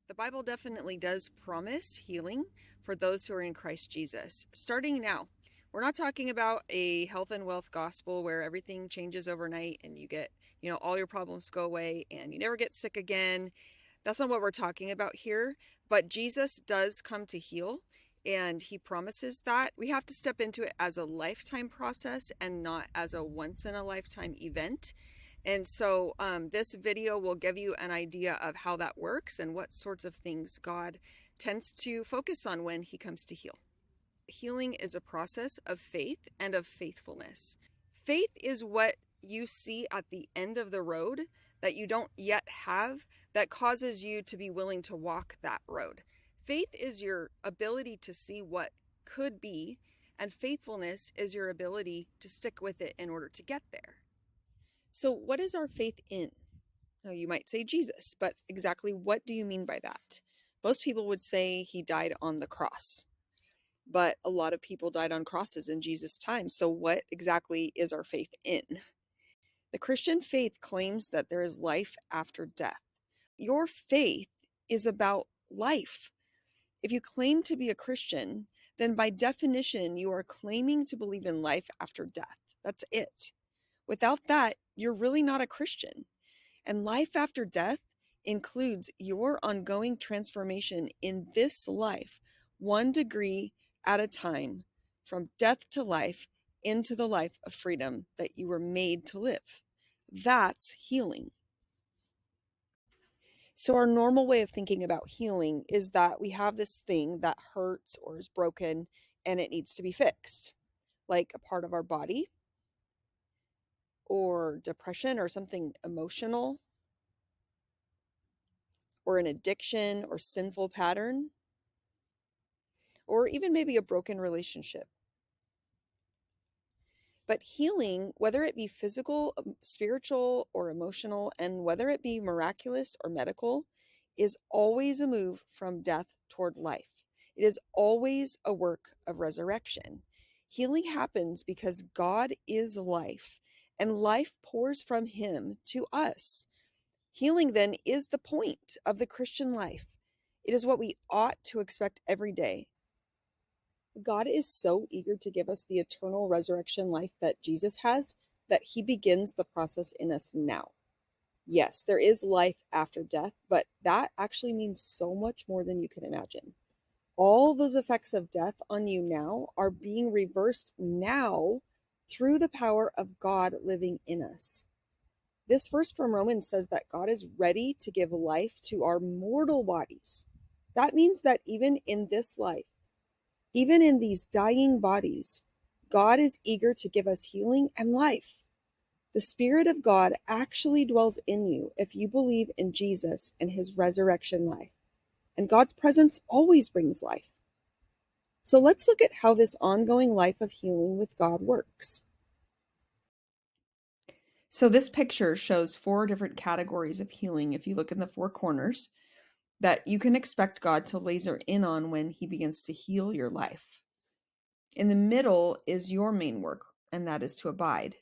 The Bible definitely does promise healing for those who are in Christ Jesus, starting now. We're not talking about a health and wealth gospel where everything changes overnight and you get, all your problems go away and you never get sick again. That's not what we're talking about here. But Jesus does come to heal, and he promises that. We have to step into it as a lifetime process and not as a once in a lifetime event. And so this video will give you an idea of how that works and what sorts of things God tends to focus on when he comes to heal. Healing is a process of faith and of faithfulness. Faith is what you see at the end of the road that you don't yet have that causes you to be willing to walk that road. Faith is your ability to see what could be, and faithfulness is your ability to stick with it in order to get there. So what is our faith in? Now, you might say Jesus, but exactly what do you mean by that? Most people would say he died on the cross, but a lot of people died on crosses in Jesus' time. So what exactly is our faith in? The Christian faith claims that there is life after death. Your faith is about life. If you claim to be a Christian, then by definition, you are claiming to believe in life after death. That's it. Without that, you're really not a Christian. And life after death includes your ongoing transformation in this life, 1 degree at a time, from death to life into the life of freedom that you were made to live. That's healing. So our normal way of thinking about healing is that we have this thing that hurts or is broken and it needs to be fixed, like a part of our body or depression or something emotional or an addiction or sinful pattern, or even maybe a broken relationship. But healing, whether it be physical, spiritual, or emotional, and whether it be miraculous or medical, is always a move from death toward life. It is always a work of resurrection. Healing happens because God is life, and life pours from him to us. Healing, then, is the point of the Christian life. It is what we ought to expect every day. God is so eager to give us the eternal resurrection life that Jesus has that he begins the process in us now. Yes, there is life after death, but that actually means so much more than you can imagine. All those effects of death on you now are being reversed now through the power of God living in us. This verse from Romans says that God is ready to give life to our mortal bodies. That means that even in this life, even in these dying bodies, God is eager to give us healing and life. The Spirit of God actually dwells in you if you believe in Jesus and his resurrection life. And God's presence always brings life. So let's look at how this ongoing life of healing with God works. So this picture shows 4 different categories of healing, if you look in the 4 corners, that you can expect God to laser in on when he begins to heal your life. In the middle is your main work, and that is to abide.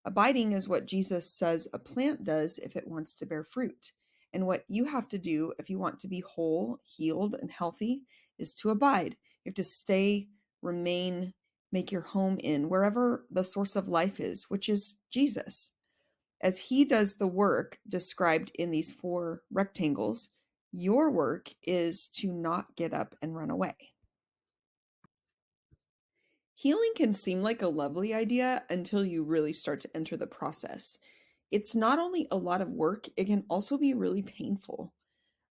Abiding is what Jesus says a plant does if it wants to bear fruit. And what you have to do if you want to be whole, healed, and healthy is to abide. You have to stay, remain, make your home in wherever the source of life is, which is Jesus. As he does the work described in these 4 rectangles, your work is to not get up and run away. Healing can seem like a lovely idea until you really start to enter the process. It's not only a lot of work, it can also be really painful.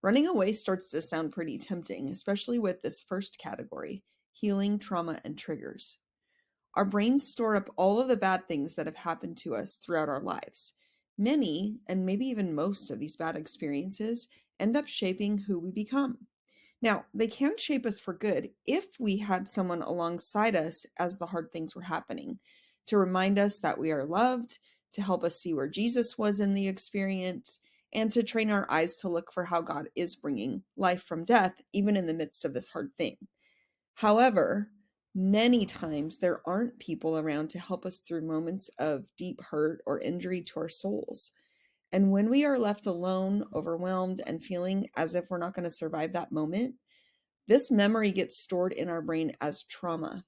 Running away starts to sound pretty tempting, especially with this first category, healing, trauma, and triggers. Our brains store up all of the bad things that have happened to us throughout our lives. Many, and maybe even most of these bad experiences end up shaping who we become. Now, they can shape us for good if we had someone alongside us as the hard things were happening, to remind us that we are loved, to help us see where Jesus was in the experience, and to train our eyes to look for how God is bringing life from death, even in the midst of this hard thing. However, many times there aren't people around to help us through moments of deep hurt or injury to our souls. And when we are left alone, overwhelmed, and feeling as if we're not going to survive that moment, this memory gets stored in our brain as trauma.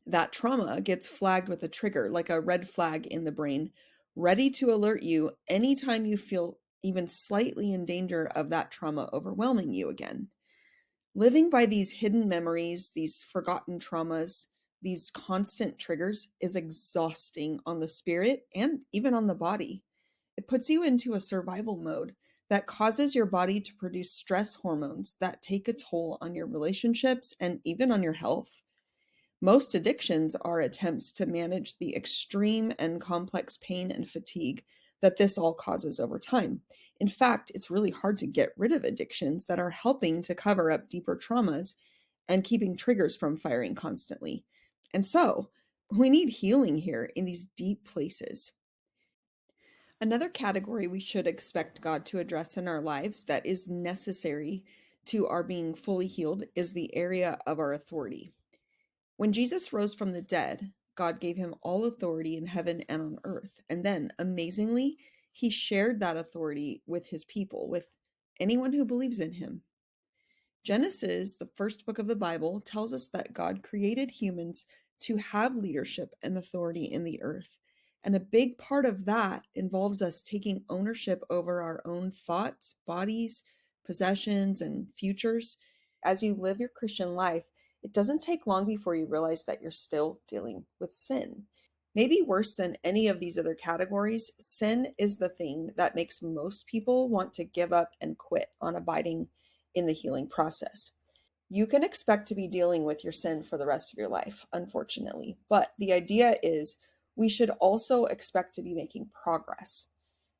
That trauma gets flagged with a trigger, like a red flag in the brain, ready to alert you anytime you feel even slightly in danger of that trauma overwhelming you again. Living by these hidden memories, these forgotten traumas, these constant triggers is exhausting on the spirit and even on the body. It puts you into a survival mode that causes your body to produce stress hormones that take a toll on your relationships and even on your health. Most addictions are attempts to manage the extreme and complex pain and fatigue that this all causes over time. In fact, it's really hard to get rid of addictions that are helping to cover up deeper traumas and keeping triggers from firing constantly. And so, we need healing here in these deep places. Another category we should expect God to address in our lives that is necessary to our being fully healed is the area of our authority. When Jesus rose from the dead, God gave him all authority in heaven and on earth. And then, amazingly, he shared that authority with his people, with anyone who believes in him. Genesis, the first book of the Bible, tells us that God created humans to have leadership and authority in the earth. And a big part of that involves us taking ownership over our own thoughts, bodies, possessions, and futures. As you live your Christian life, it doesn't take long before you realize that you're still dealing with sin. Maybe worse than any of these other categories, sin is the thing that makes most people want to give up and quit on abiding in the healing process. You can expect to be dealing with your sin for the rest of your life, unfortunately. But the idea is we should also expect to be making progress.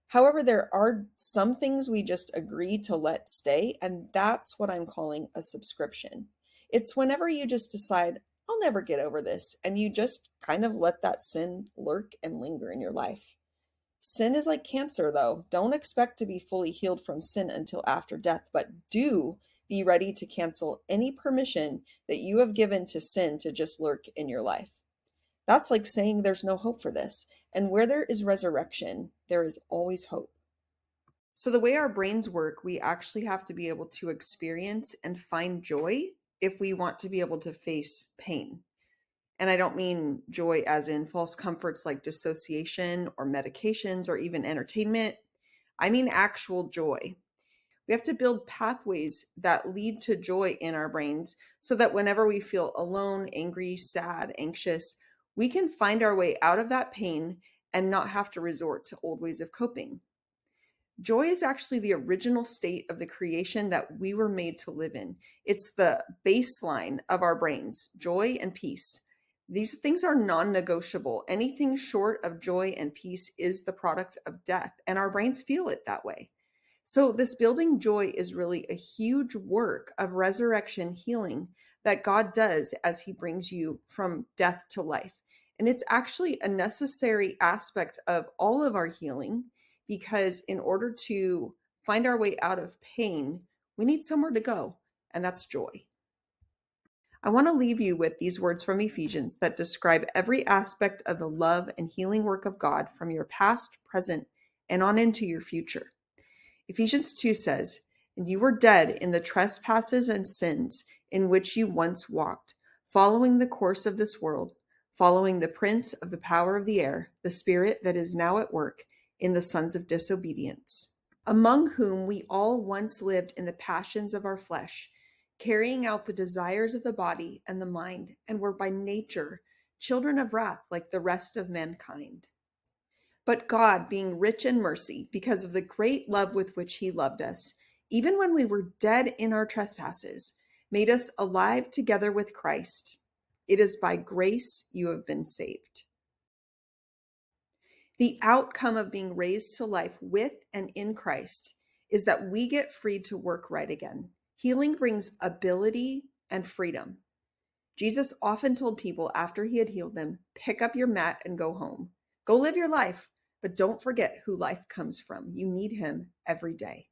However, there are some things we just agree to let stay, and that's what I'm calling a subscription. It's whenever you just decide, I'll never get over this, and you just kind of let that sin lurk and linger in your life. Sin is like cancer, though. Don't expect to be fully healed from sin until after death, but do be ready to cancel any permission that you have given to sin to just lurk in your life. That's like saying there's no hope for this. And where there is resurrection, there is always hope. So, the way our brains work, we actually have to be able to experience and find joy if we want to be able to face pain. And I don't mean joy as in false comforts like dissociation or medications or even entertainment. I mean actual joy. We have to build pathways that lead to joy in our brains so that whenever we feel alone, angry, sad, anxious, we can find our way out of that pain and not have to resort to old ways of coping. Joy is actually the original state of the creation that we were made to live in. It's the baseline of our brains, joy and peace. These things are non negotiable. Anything short of joy and peace is the product of death, and our brains feel it that way. So, this building joy is really a huge work of resurrection healing that God does as He brings you from death to life. And it's actually a necessary aspect of all of our healing because in order to find our way out of pain, we need somewhere to go, and that's joy. I want to leave you with these words from Ephesians that describe every aspect of the love and healing work of God from your past, present, and on into your future. Ephesians 2 says, "And you were dead in the trespasses and sins in which you once walked, following the course of this world, following the prince of the power of the air, the spirit that is now at work in the sons of disobedience, among whom we all once lived in the passions of our flesh, carrying out the desires of the body and the mind, and were by nature children of wrath like the rest of mankind. But God, being rich in mercy, because of the great love with which He loved us, even when we were dead in our trespasses, made us alive together with Christ. It is by grace you have been saved." The outcome of being raised to life with and in Christ is that we get free to work right again. Healing brings ability and freedom. Jesus often told people after He had healed them, pick up your mat and go home. Go live your life, but don't forget who life comes from. You need Him every day.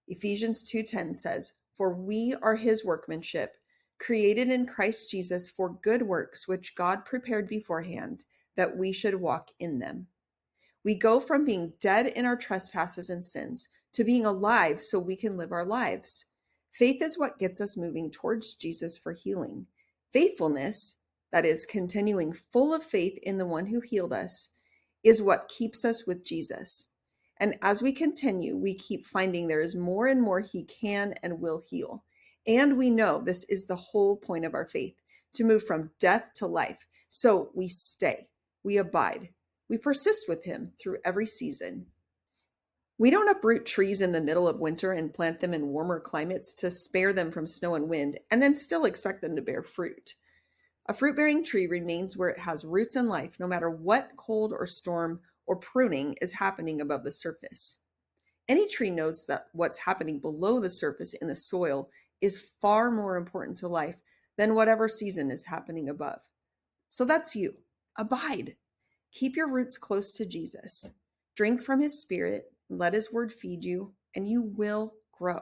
Ephesians 2:10 says, "For we are His workmanship, created in Christ Jesus for good works, which God prepared beforehand that we should walk in them." We go from being dead in our trespasses and sins to being alive so we can live our lives. Faith is what gets us moving towards Jesus for healing. Faithfulness, that is, continuing full of faith in the one who healed us, is what keeps us with Jesus. And as we continue, we keep finding there is more and more he can and will heal. And we know this is the whole point of our faith, to move from death to life. So we stay, we abide, we persist with him through every season. We don't uproot trees in the middle of winter and plant them in warmer climates to spare them from snow and wind, and then still expect them to bear fruit. A fruit-bearing tree remains where it has roots and life, no matter what cold or storm or pruning is happening above the surface. Any tree knows that what's happening below the surface in the soil is far more important to life than whatever season is happening above. So that's you. Abide. Keep your roots close to Jesus. Drink from his spirit, let his word feed you, and you will grow.